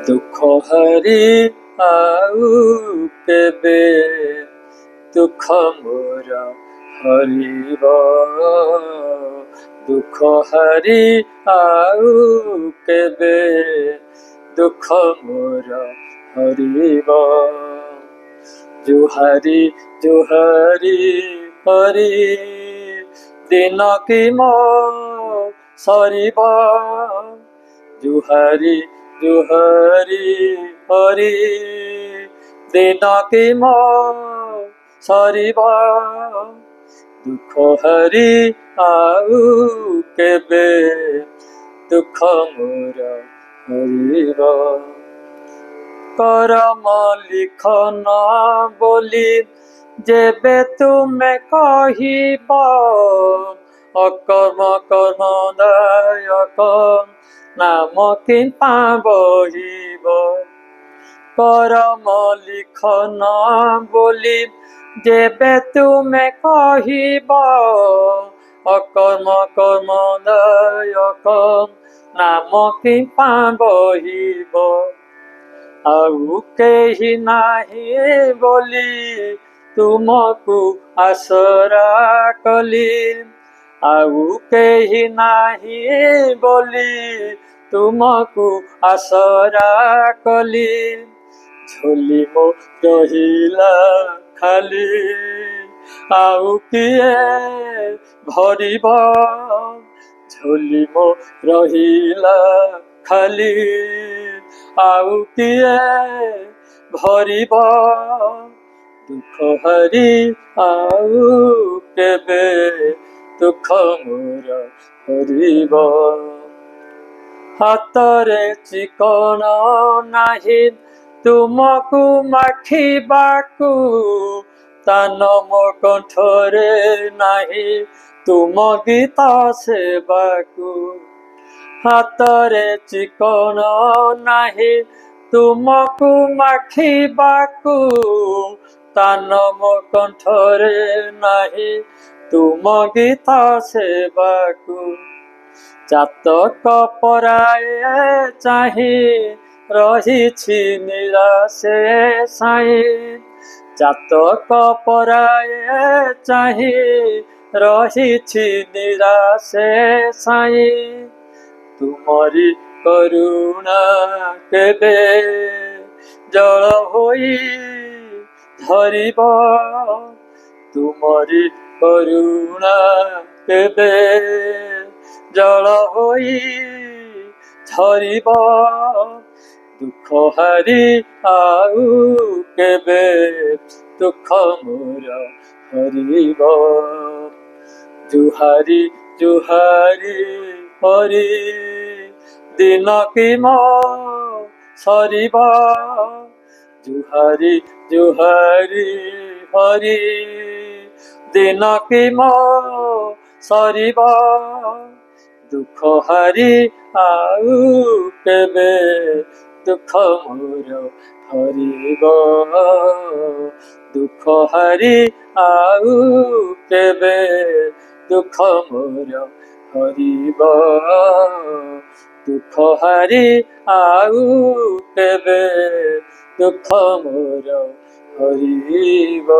দুঃখ হারি আউ কেবে দুঃখ মোর হরিব। দুঃখ হারি আউ কেবে দুঃখ মোর হরিব। জুহারি জুহারি হরি দিন কি মো সরিব। জুহারি জুহারি হরি দিন কি মো সরিব। দুঃখ হারি আউ কেবে দুঃখ মোর হরিব। করম লিখন বলি যেবে তুমে কহিব, অকর্ম কর্ম দায়ক নাম কিম্পা বহিব। করম লিখন বলি যেবে তুমে কহিব, অকর্ম কর্ম দায়ক নাম কিম্পা বহিব। ଆଉ କେହି ନାହିଁ ବୋଲି ତୁମକୁ ଆଶରା କଲି, ଆଉ କେହି ନାହିଁ ବୋଲି ତୁମକୁ ଆଶରା କଲି। ଝୋଲି ମୋ ରହିଲା ଖାଲି, ଆଉ କିଏ ଭରିବ। ଝୋଲି ମୋ ରହିଲା ଖାଲି, ଆଉ କିଏ ଭରିବ। ଦୁଃଖ ହାରି ଆଉ କେବେ ଦୁଃଖ ମୋର ହରିବ। ହାତରେ ଚିକଣ ନାହିଁ ତୁମକୁ ମାଖିବାକୁ, ତାନ ମୋ କଣ୍ଠରେ ନାହିଁ ତୁମ ଗୀତ ସେବାକୁ। ହାତରେ ଚିକଣ ନାହିଁ ତୁମକୁ ମାଖିବାକୁ, ତାନ ମୋ କଣ୍ଠରେ ନାହିଁ ତୁମ ଗୀତ ସେବାକୁ। ଚାତକ ପରାଏ ଚାହିଁ ରହିଛି ନିରାଶେ ସାଇଁ, ଚାତକ ପରାଏ ଚାହିଁ ରହିଛି ନିରାଶେ ସାଇଁ। ତୁମରି କରୁଣା କେବେ ଜଳ ହୋଇ ଝରିବ। ତୁମରି କରୁଣା କେବେ ଜଳ ହୋଇ ଝରିବ। ଦୁଃଖ ହାରି ଆଉ କେବେ ଦୁଃଖ ମୋର ହରିବ। ଜୁହାରି ଜୁହାରି ହରି ଦିନ କି ମୋ ସରିବ। ଜୁହାରି ଜୁହାରି ହରି ଦିନ କି ମୋ ସରିବ। ଦୁଃଖ ହାରି ଆଉ କେବେ ଦୁଃଖ ମୋର ହରିବ। ଦୁଃଖ ହାରି ଆଉ କେବେ ଦୁଃଖ ମୋର ହରିବ। ଦୁଃଖ ହାରି ଆଉ କେବେ ଦୁଃଖ ମୋର ହରିବ।